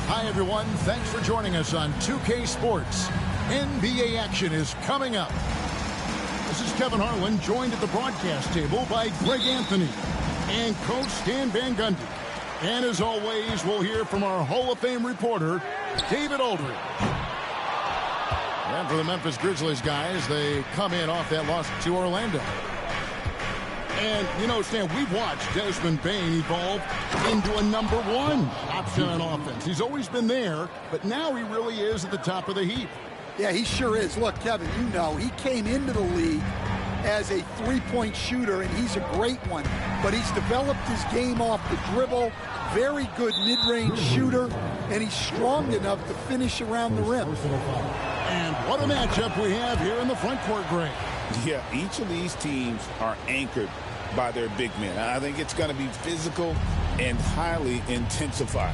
Hi, everyone. Thanks for joining us on 2K Sports. NBA action is coming up. This is Kevin Harlan, joined at the broadcast table by Greg Anthony and Coach Stan Van Gundy. And as always, we'll hear from our Hall of Fame reporter, David Aldridge. And for the Memphis Grizzlies, guys, they come in off that loss to Orlando. And, you know, Stan, we've watched Desmond Bane evolve into a #1 option on offense. He's always been there, but now he really is at the top of the heap. Yeah, he sure is. Look, Kevin, you know, he came into the league as a three-point shooter, and he's a great one. But he's developed his game off the dribble, very good mid-range shooter, and he's strong enough to finish around the rim. And what a matchup we have here in the front court, Greg. Yeah, each of these teams are anchored by their big men. I think it's going to be physical and highly intensified.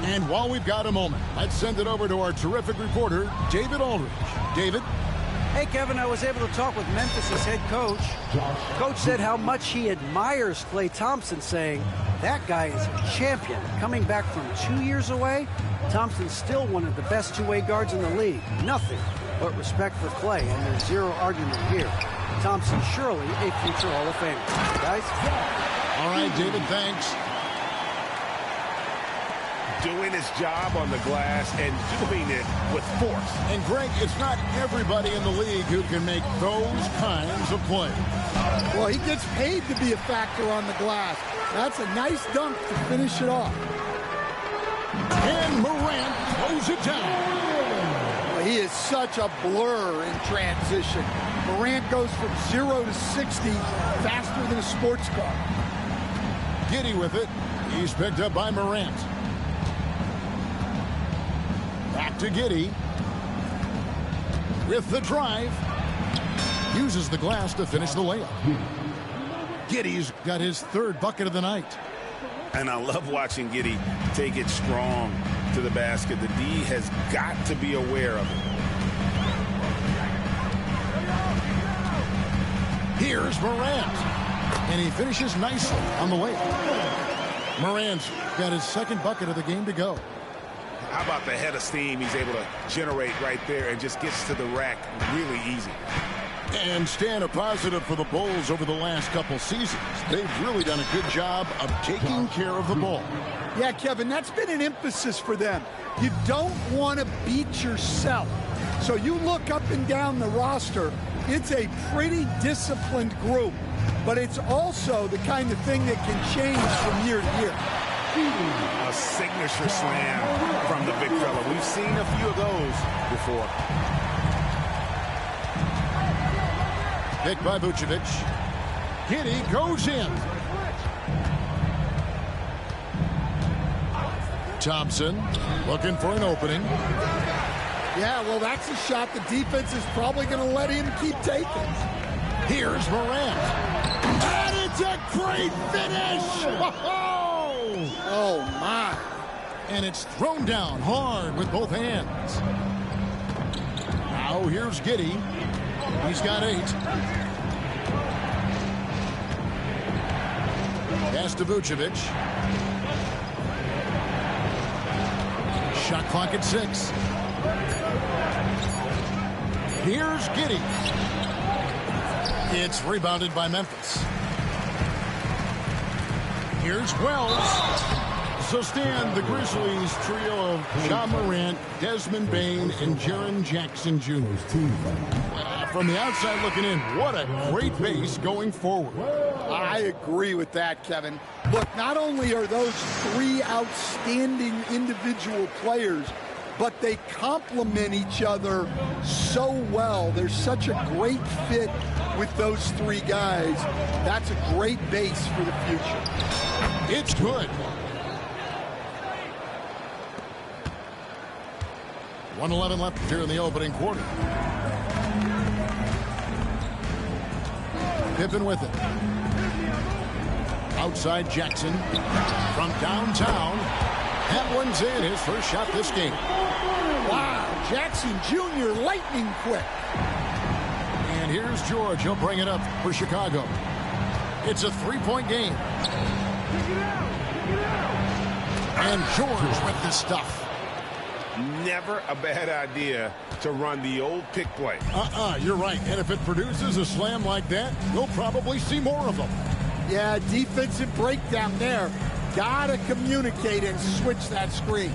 And while we've got a moment, let's send it over to our terrific reporter, David Aldridge. David? Hey, Kevin, I was able to talk with Memphis' head coach. Coach said how much he admires Klay Thompson, saying, that guy is a champion. Coming back from 2 years away, Thompson's still one of the best two-way guards in the league. Nothing but respect for Klay, and there's zero argument here. Thompson surely a future Hall of Famer. Guys? All right, David, thanks. Doing his job on the glass and doing it with force. And, Greg, it's not everybody in the league who can make those kinds of plays. Well, he gets paid to be a factor on the glass. That's a nice dunk to finish it off. And Morant throws it down. He is such a blur in transition. Morant goes from 0 to 60 faster than a sports car. Giddey with it. He's picked up by Morant. Back to Giddey. With the drive. Uses the glass to finish the layup. Giddey's got his third bucket of the night. And I love watching Giddey take it strong to the basket. The D has got to be aware of it. Here's Morant. And he finishes nicely on the layup. Morant's got his second bucket of the game to go. How about the head of steam he's able to generate right there and just gets to the rack really easy. And staying a positive for the Bulls over the last couple seasons. They've really done a good job of taking care of the ball. Yeah, Kevin, that's been an emphasis for them. You don't want to beat yourself. So you look up and down the roster, it's a pretty disciplined group, but it's also the kind of thing that can change from year to year. A signature slam from the big fella. We've seen a few of those before. Pick by Vucevic. Giddey goes in. Thompson looking for an opening. Yeah, well, that's a shot the defense is probably going to let him keep taking. Here's Morant. And it's a great finish! Oh, my. And it's thrown down hard with both hands. Now here's Giddey. He's got 8. Pass to Vucevic. Shot clock at 6. Here's Giddey. It's rebounded by Memphis. Here's Wells. So stand the Grizzlies trio of Ja Morant, Desmond Bane, and Jaren Jackson Jr. From the outside looking in, what a great base going forward. I agree with that, Kevin. Look, not only are those 3 outstanding individual players, but they complement each other so well. There's such a great fit with those 3 guys. That's a great base for the future. It's good. 1:11 left here in the opening quarter. Pippen with it. Outside Jackson from downtown. That one's in, his first shot this game. Wow, Jackson Jr. lightning quick. And here's George. He'll bring it up for Chicago. It's a 3-point game. And George with this stuff. Never a bad idea to run the old pick play. You're right. And if it produces a slam like that, we'll probably see more of them. Yeah, defensive breakdown there. Gotta communicate and switch that screen.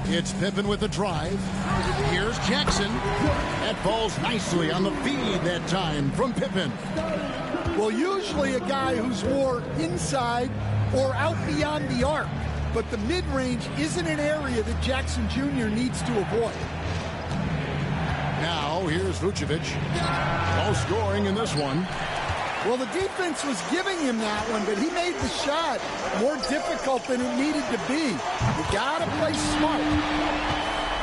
It's Pippen with the drive. Here's Jackson. That falls nicely on the feed that time from Pippen. Well, usually a guy who's more inside or out beyond the arc. But the mid-range isn't an area that Jackson Jr. needs to avoid. Now, here's Vucevic. No scoring in this one. Well, the defense was giving him that one, but he made the shot more difficult than it needed to be. You got to play smart.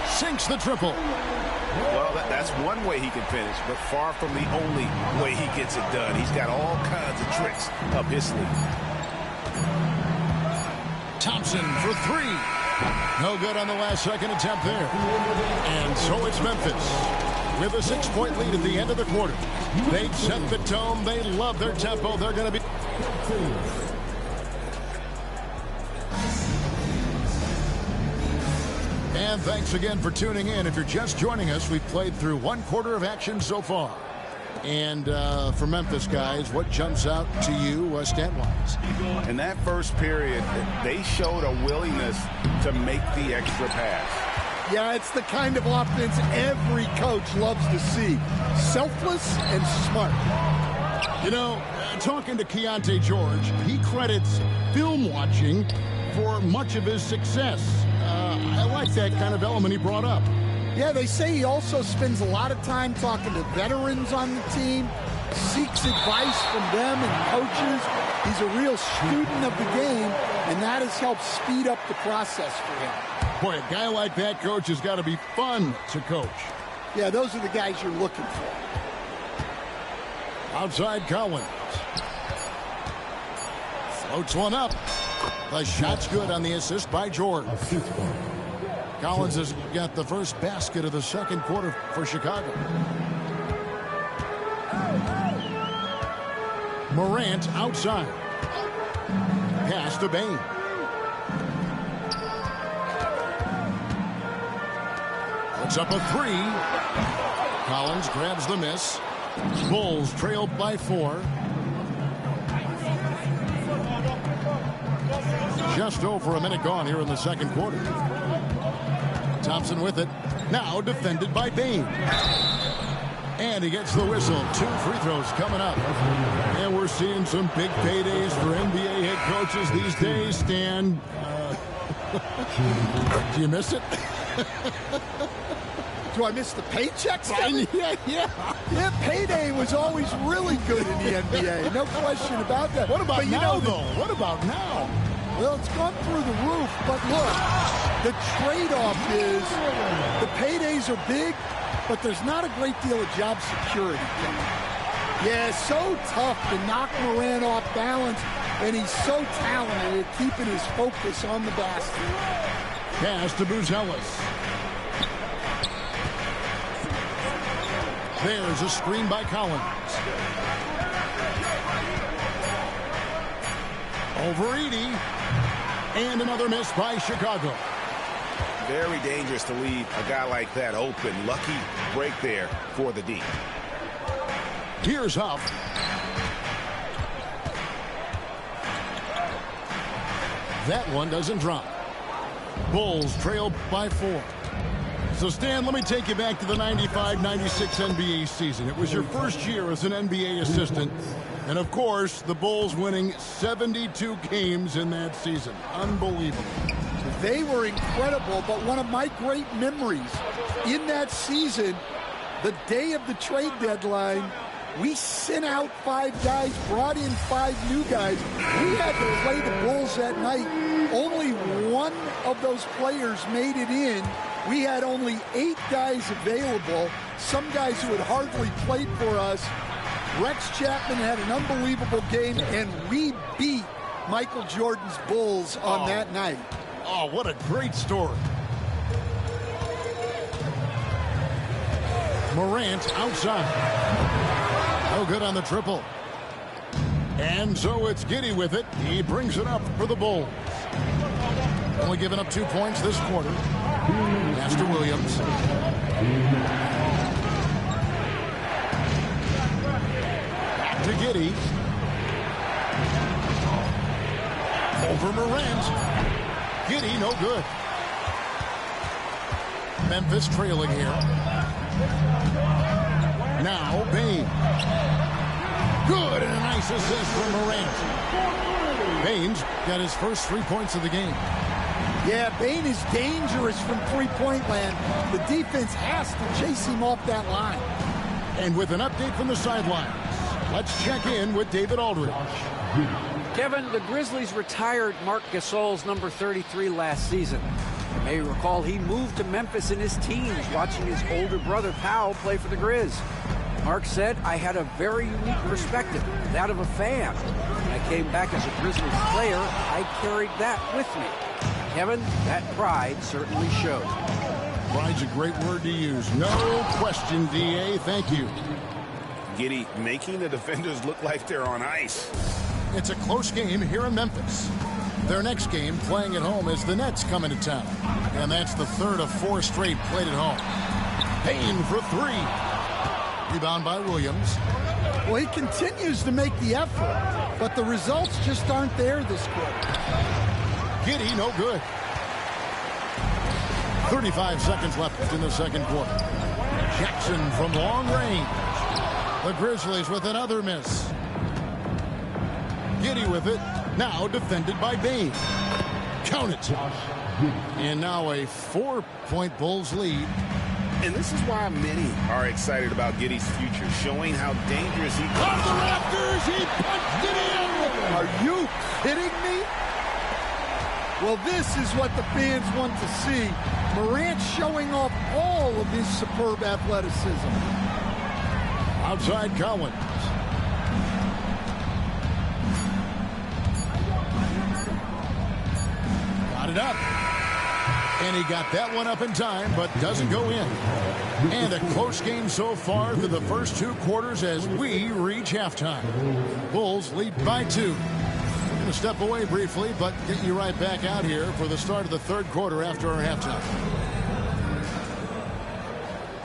Sinks the triple. Well, that's one way he can finish, but far from the only way he gets it done. He's got all kinds of tricks up his sleeve. Thompson for 3. No good on the last second attempt there. And so it's Memphis with a 6-point lead at the end of the quarter. They've set the tone. They love their tempo. They're going to be... And thanks again for tuning in. If you're just joining us, we've played through 1 quarter of action so far. And for Memphis, guys, what jumps out to you stat-wise? In that first period, they showed a willingness to make the extra pass. Yeah, it's the kind of offense every coach loves to see. Selfless and smart. You know, talking to Keontae George, he credits film watching for much of his success. I like that kind of element he brought up. Yeah, they say he also spends a lot of time talking to veterans on the team, seeks advice from them and coaches. He's a real student of the game, and that has helped speed up the process for him. Boy, a guy like that, coach, has got to be fun to coach. Yeah, those are the guys you're looking for. Outside Collins. Floats one up. The shot's good on the assist by George. Collins has got the first basket of the second quarter for Chicago. Morant outside. Pass to Bane. Puts up a 3. Collins grabs the miss. Bulls trail by 4. Just over a minute gone here in the second quarter. Thompson with it. Now defended by Bain. And he gets the whistle. 2 free throws coming up. And we're seeing some big paydays for NBA head coaches these days, Stan. Do you miss it? Do I miss the paychecks? Yeah. Payday was always really good in the NBA. No question about that. What about now, though? What about now? Well, it's gone through the roof. But look, the trade-off is the paydays are big, but there's not a great deal of job security. Yeah, so tough to knock Morant off balance, and he's so talented at keeping his focus on the basket. Pass to Buzelis. There's a screen by Collins. Over Edey. And another miss by Chicago. Very dangerous to leave a guy like that open. Lucky break there for the D. Here's Huff. That one doesn't drop. Bulls trail by 4. So, Stan, let me take you back to the 95-96 NBA season. It was your first year as an NBA assistant. And, of course, the Bulls winning 72 games in that season. Unbelievable. They were incredible, but one of my great memories in that season, the day of the trade deadline, we sent out 5 guys, brought in 5 new guys. We had to play the Bulls that night. Only one of those players made it in. We had only 8 guys available, some guys who had hardly played for us. Rex Chapman had an unbelievable game, and we beat Michael Jordan's Bulls on that night. Oh, what a great story. Morant outside. No good on the triple. And so it's Giddey with it. He brings it up for the Bulls. Only giving up 2 points this quarter. Pass to Williams. Back to Giddey. Over Morant. Giddey, no good. Memphis trailing here. Now Bain. Good, and a nice assist from Morant. Bain's got his first 3 points of the game. Yeah, Bain is dangerous from three-point land. The defense has to chase him off that line. And with an update from the sidelines, let's check in with David Aldridge. Kevin, the Grizzlies retired Marc Gasol's number 33 last season. You may recall he moved to Memphis in his teens, watching his older brother Powell play for the Grizz. Mark said, I had a very unique perspective, that of a fan. When I came back as a Grizzlies player, I carried that with me. Kevin, that pride certainly showed. Pride's a great word to use. No question, D.A. Thank you. Giddey making the defenders look like they're on ice. It's a close game here in Memphis. Their next game, playing at home, is the Nets coming to town. And that's the third of 4 straight played at home. Payne for 3. Rebound by Williams. Well, he continues to make the effort, but the results just aren't there this quarter. Giddey, no good. 35 seconds left in the second quarter. Jackson from long range. The Grizzlies with another miss. Giddey with it. Now defended by Bain. Count it. And now a 4-point Bulls lead. And this is why many are excited about Giddey's future, showing how dangerous he can be. On the rafters, he punched it in! Are you kidding me? Well, this is what the fans want to see. Morant showing off all of his superb athleticism. Outside Collins. Got it up. And he got that one up in time, but doesn't go in. And a close game so far through the first 2 quarters as we reach halftime. Bulls lead by 2. We're going to step away briefly, but get you right back out here for the start of the third quarter after our halftime.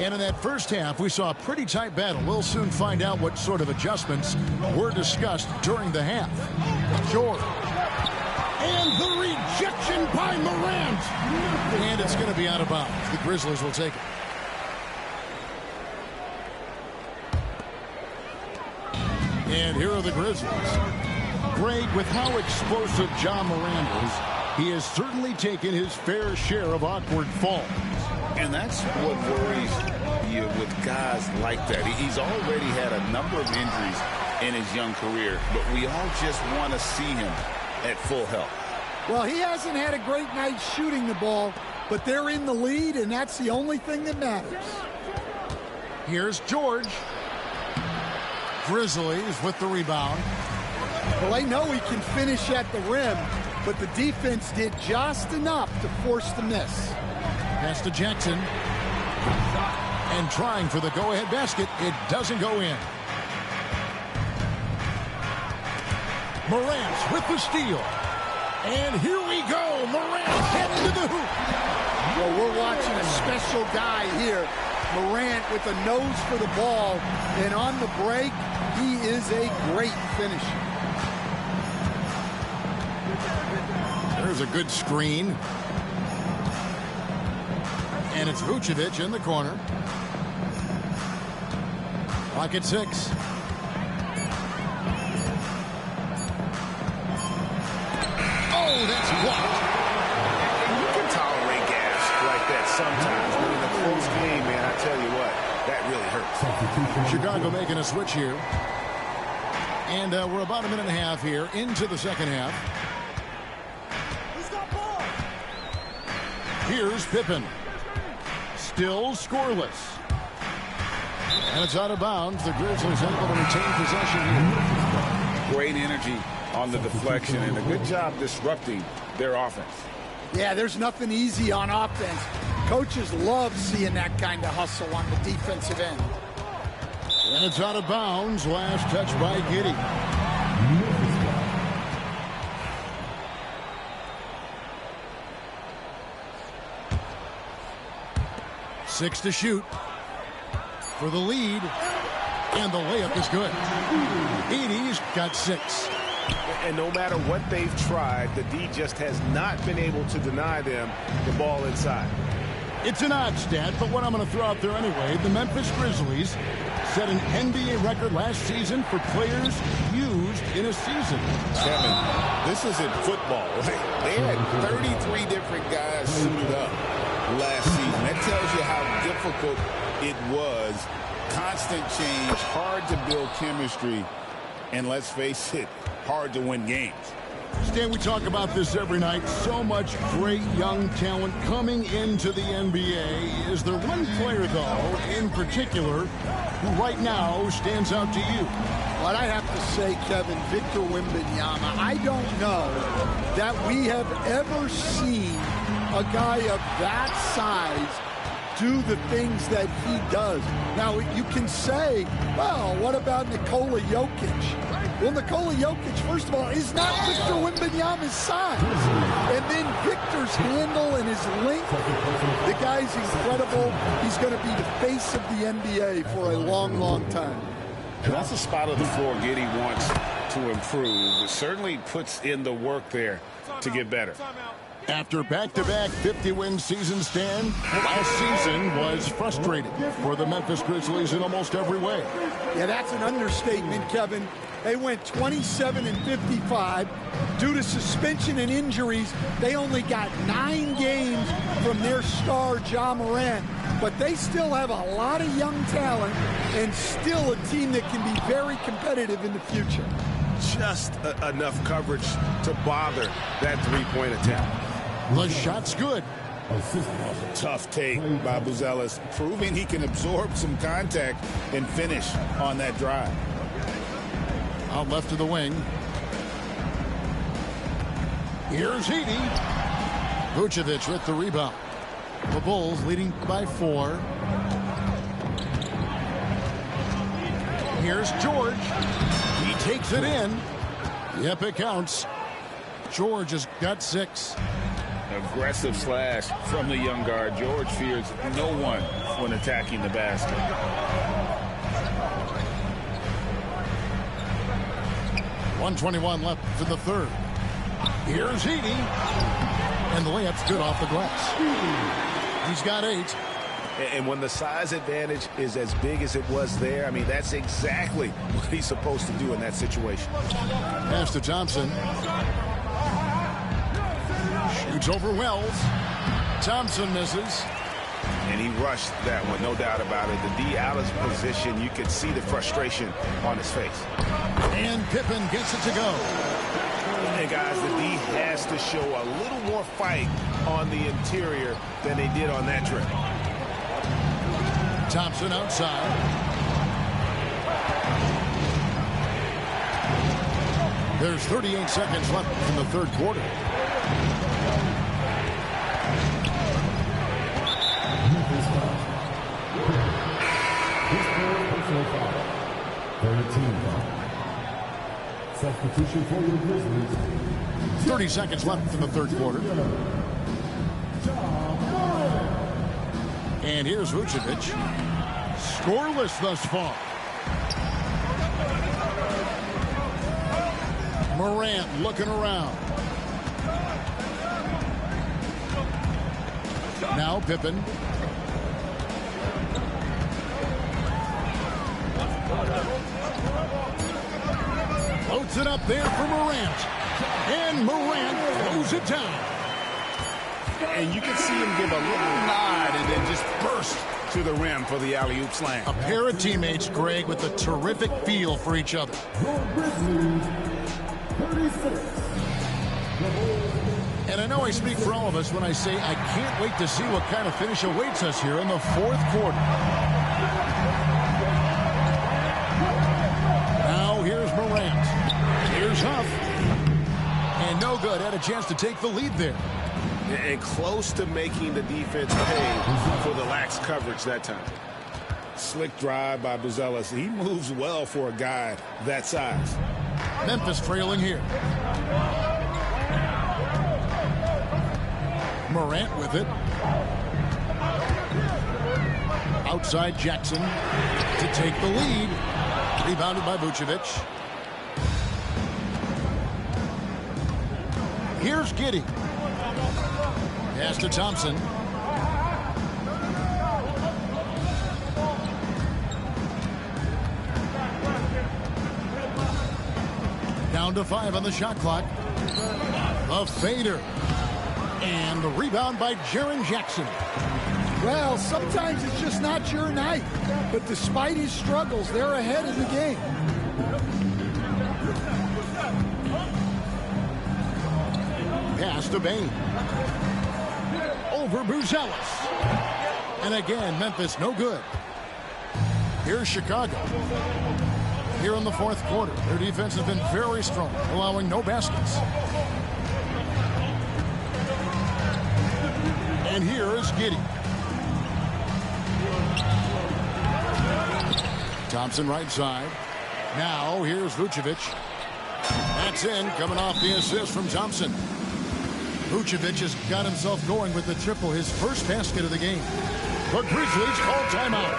And in that first half, we saw a pretty tight battle. We'll soon find out what sort of adjustments were discussed during the half. George. And the rejection by Morant. And it's going to be out of bounds. The Grizzlies will take it. And here are the Grizzlies. Greg, with how explosive Ja Morant is, he has certainly taken his fair share of awkward falls. And that's what worries you with guys like that. He's already had a number of injuries in his young career, but we all just want to see him at full health. Well, he hasn't had a great night shooting the ball, but they're in the lead, and that's the only thing that matters. Here's George. Grizzlies with the rebound. Well, I know he can finish at the rim, but the defense did just enough to force the miss. Pass to Jackson. And trying for the go-ahead basket. It doesn't go in. Morant with the steal. And here we go. Morant heading to the hoop. Well, we're watching a special guy here. Morant with a nose for the ball. And on the break, he is a great finisher. There's a good screen. And it's Vucevic in the corner. Clock at 6. Oh, that's blocked. You can tolerate gas like that sometimes, but in a close game, man, I tell you what, that really hurts. Chicago making a switch here. And we're about a minute and a half here into the second half. Here's Pippen. Still scoreless. And it's out of bounds. The Grizzlies able to retain possession here. Great energy on the deflection and a good job disrupting their offense. Yeah, there's nothing easy on offense. Coaches love seeing that kind of hustle on the defensive end. And it's out of bounds. Last touch by Giddey. 6 to shoot for the lead, and the layup is good. Edey's got 6. And no matter what they've tried, the D just has not been able to deny them the ball inside. It's an odd stat, but what I'm going to throw out there anyway, the Memphis Grizzlies set an NBA record last season for players used in a season. Kevin, this isn't football. They had 33 different guys suited up last season. That tells you how difficult it was. Constant change, hard to build chemistry, and let's face it, hard to win games. Stan, we talk about this every night. So much great young talent coming into the NBA. Is there one player, though, in particular, who right now stands out to you? What I have to say, Kevin, Victor Wembanyama, I don't know that we have ever seen a guy of that size do the things that he does. Now, you can say, well, what about Nikola Jokic? Well, Nikola Jokic, first of all, is not Victor Wembanyama's size. And then Victor's handle and his length, the guy's incredible. He's going to be the face of the NBA for a long, long time. And that's a spot of the floor Giddey wants to improve. It certainly puts in the work there to get better. After back-to-back 50-win seasons, Stan, last season was frustrating for the Memphis Grizzlies in almost every way. Yeah, that's an understatement, Kevin. They went 27-55. Due to suspension and injuries, they only got 9 games from their star, Ja Morant. But they still have a lot of young talent and still a team that can be very competitive in the future. Just enough coverage to bother that three-point attempt. The shot's good. Tough take by Buzelis, proving he can absorb some contact and finish on that drive. Out left of the wing. Here's Edey. Vucevic with the rebound. The Bulls leading by 4. Here's George. He takes it in. Yep, it counts. George has got 6. Aggressive slash from the young guard. George fears no one when attacking the basket. 1:21 left in the third. Here's Edey. And the layup's good off the glass. He's got 8. And when the size advantage is as big as it was there, I mean, that's exactly what he's supposed to do in that situation. Pass to Thompson. Shoots over Wells. Thompson misses. And he rushed that one, no doubt about it. The D out of position, you could see the frustration on his face. And Pippen gets it to go. Hey, guys, the D has to show a little more fight on the interior than they did on that trip. Thompson outside. There's 38 seconds left in the third quarter. Substitution for the Grizzlies. 30 seconds left in the third quarter. And here's Vucevic. Scoreless thus far. Morant looking around. Now Pippen. Floats it up there for Morant. And Morant throws it down. And you can see him give a little nod and then just burst to the rim for the alley-oop slam. A pair of teammates, Greg, with a terrific feel for each other. And I know I speak for all of us when I say I can't wait to see what kind of finish awaits us here in the fourth quarter. Now here's Morant. Here's Huff. And no good. Had a chance to take the lead there. And close to making the defense pay for the lax coverage that time. Slick drive by Buzelis. He moves well for a guy that size. Memphis trailing here. Morant with it. Outside Jackson to take the lead. Rebounded by Vucevic. Here's Giddey. Pass to Thompson. Down to 5 on the shot clock. A fader. And the rebound by Jaren Jackson. Well, sometimes it's just not your night. But despite his struggles, they're ahead in the game. Pass to Bain. Over Buzelis. And again, Memphis no good. Here's Chicago. Here in the fourth quarter, their defense has been very strong, allowing no baskets. And here is Giddey. Thompson right side. Now here's Vucevic. That's in, coming off the assist from Thompson. Vucevic has got himself going with the triple, his first basket of the game. The Grizzlies call timeout.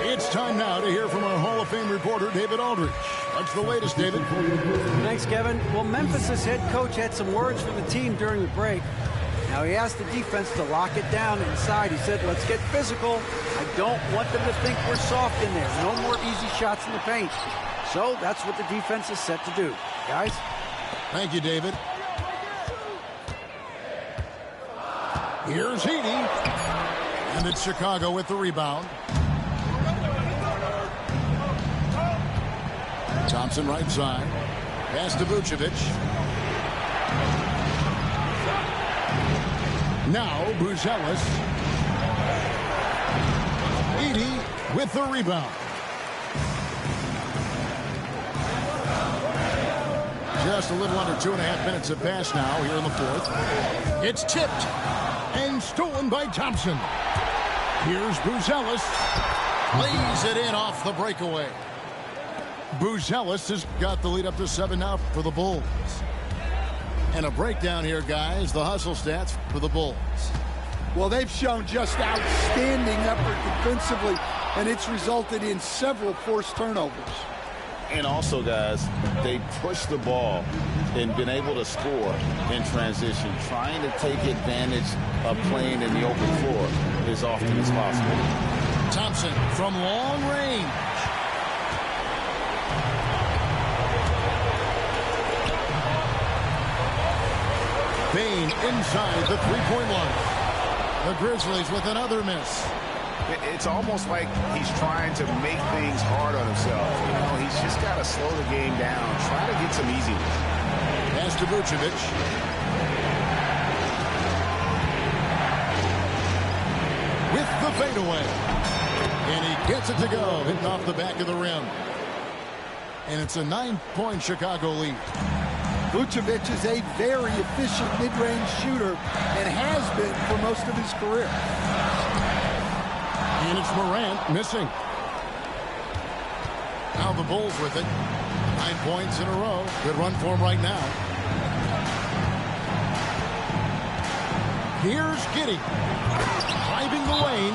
It's time now to hear from our Hall of Fame reporter, David Aldridge. What's the latest, David? Thanks, Kevin. Well, Memphis' head coach had some words from the team during the break. Now, he asked the defense to lock it down inside. He said, let's get physical. I don't want them to think we're soft in there. No more easy shots in the paint. So that's what the defense is set to do. Guys? Thank you, David. Here's Edey. And it's Chicago with the rebound. Thompson right side. Pass to Vucevic. Now Buzelis. Edey with the rebound. Just a little under 2.5 minutes have passed now here in the fourth. It's tipped and stolen by Thompson. Here's Buzelis. Lays it in off the breakaway. Buzelis has got the lead up to 7 now for the Bulls. And a breakdown here, guys. The hustle stats for the Bulls. Well, they've shown just outstanding effort defensively, and it's resulted in several forced turnovers. And also, guys, they pushed the ball and been able to score in transition, trying to take advantage of playing in the open floor as often as possible. Thompson from long range. Bain inside the three-point line. The Grizzlies with another miss. It's almost like he's trying to make things hard on himself. You know, he's just got to slow the game down, try to get some easy ones. Pass to Vucevic. With the fadeaway. And he gets it to go, hitting off the back of the rim. And it's a 9-point Chicago lead. Vucevic is a very efficient mid-range shooter and has been for most of his career. And it's Morant missing. Now the Bulls with it. 9 points in a row. Good run for him right now. Here's Giddey. Driving the lane.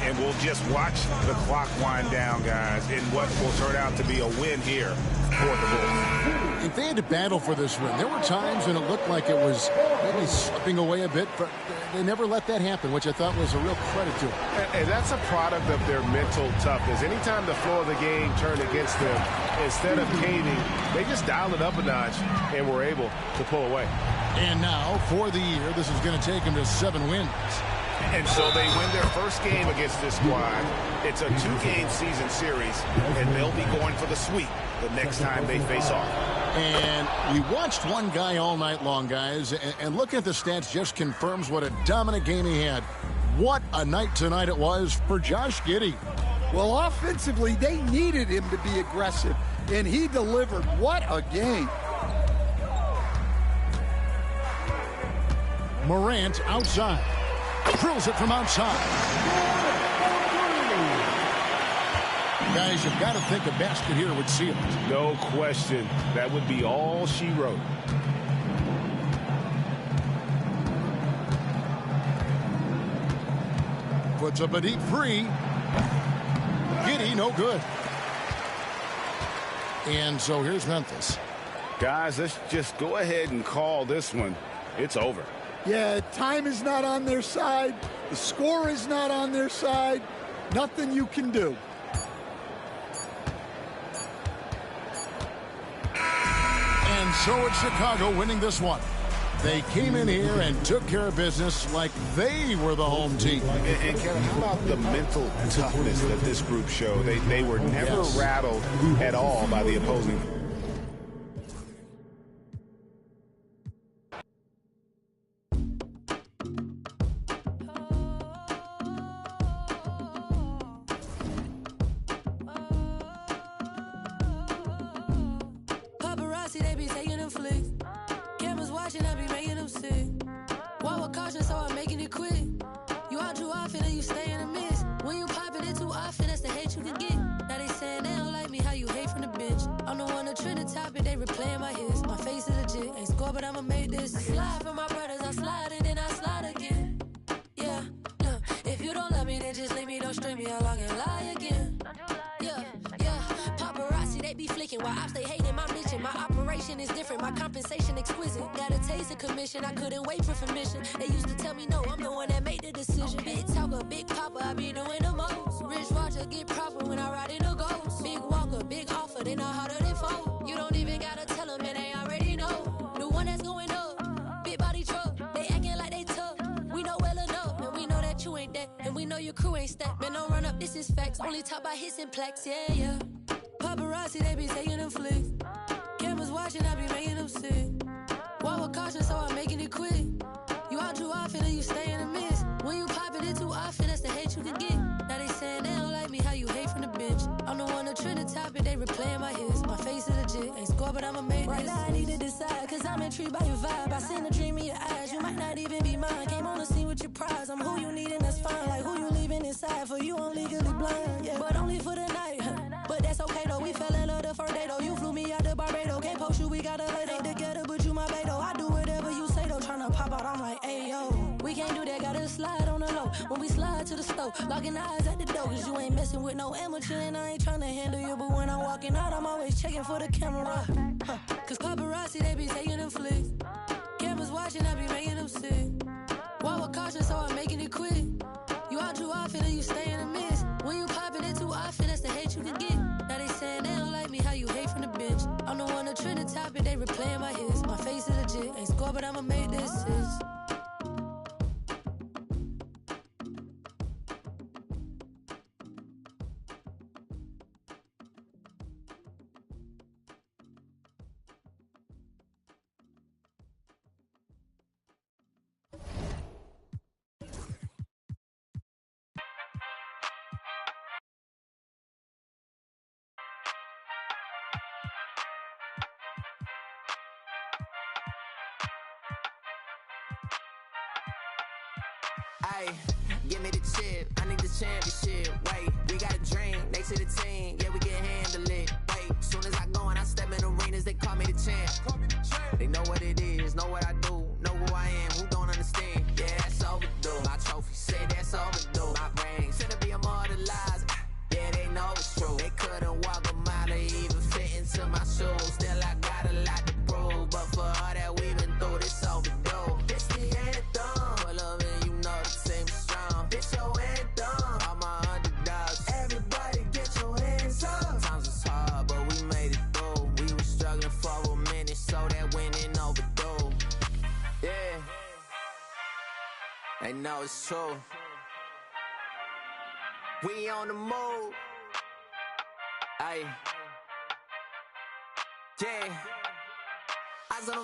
And we'll just watch the clock wind down, guys, in what will turn out to be a win here for the Bulls. If they had to battle for this win, there were times when it looked like it was maybe slipping away a bit, but they never let that happen, which I thought was a real credit to them. And that's a product of their mental toughness. Anytime the flow of the game turned against them, instead of caving, they just dialed it up a notch and were able to pull away. And now, for the year, this is going to take them to 7 wins. And so they win their first game against this squad. It's a 2-game season series, and they'll be going for the sweep the next time they face off. And we watched one guy all night long, guys, and looking at the stats just confirms what a dominant game he had. What a night tonight it was for Josh Giddey. Well, offensively, they needed him to be aggressive, and he delivered. What a game. Morant outside. Drills it from outside. Guys, you've got to think a basket here would seal it. No question. That would be all she wrote. Puts up a deep three. Giddey, no good. And so here's Memphis. Guys, let's just go ahead and call this one. It's over. Yeah, time is not on their side. The score is not on their side. Nothing you can do. And so it's Chicago winning this one. They came in here and took care of business like they were the home team. And Kevin, how about the mental toughness that this group showed? They were never rattled at all by the opposing. They be taking them flicks. Cameras watching, I be making them sick. Walk with caution, so I'm making it quick. You out too often and you stay in the mist. When you popping it too often, that's the hate you can get. Now they saying they don't like me, how you hate from the bench. I'm the one to trend the topic, they replaying my hits. My face is legit, ain't score, but I'ma make this. I slide for my brothers, I slide and then I slide again. Yeah, no. If you don't love me, then just leave me, don't string me along and lie again. Yeah, yeah. Paparazzi, they be flicking while I stay hating my mission. My operation is different, my compensation exquisite. Got a taste of commission, I couldn't wait for permission. They used to tell me no, I'm the one that made the decision. Big talker, big papa, I be doing the most. Rich Roger get proper when I ride in the ghost. Big walker, big offer, they know harder than fold. You don't even gotta tell them, man, they already know. The one that's going up, big body truck. They acting like they tough, we know well enough. And we know that you ain't that, and we know your crew ain't stacked. Man, don't run up, this is facts. Only talk about hits and plaques, yeah, yeah. Paparazzi, they be taking them flicks. Cameras watching, I be making them sick. Walk with caution, so I'm making it quick. You out too often and you stay in the mist. When you popping it too often, that's the hate you can get. Now they saying they don't like me, how you hate from the bench. I'm the one to trend the topic, they replaying my hits. My face is legit, ain't score, but I'ma make this. Right now I need to decide, cause I'm intrigued by your vibe. I seen the dream in your eyes, you might not even be mine. Came on the scene with your prize, I'm who you need and that's fine. Like who you leaving inside, for you I'm legally blind, yeah. But only for the night, but that's okay though. We fell in love the first day though. You flew me out to Barbados, can't post you, we got a late together, but you my bae though. When we slide to the stove, locking eyes at the door, cause you ain't messing with no amateur and I ain't tryna handle you. But when I'm walking out, I'm always checking for the camera. Cause paparazzi, they be taking them flicks. Cameras watching, I be making them sick. Walk with caution, so I'm making it quick. You out too often and you stay in the mist. When you popping it too often, that's the hate you can get. Now they saying they don't like me, how you hate from the bench. I'm the one that trend the topic, they replaying my hits. My face is legit, ain't score, but I'ma make this assist. Ayy, give me the chip, I need the championship. Wait, we got a dream, next to the team, yeah, we can handle it. Wait, soon as I go and I step in arenas, they call me the champ. They know what it is, know what I do, know who I am, who don't understand. Yeah, that's overdue. My trophy say that's overdue. My ring, shouldn't be immortalized. Yeah, they know it's true. They couldn't walk a mile or even fit into my shoes. Still, I got a lot to prove, but for all that we've been through, this overdue. This the anthem. Well, I mean, you know the team is strong. This your anthem. All my underdogs. Everybody get your hands up. Sometimes it's hard, but we made it through. We were struggling for a minute, so that winning overdue. Yeah. They know it's true. We on the move. Aye. Yeah. Eyes on the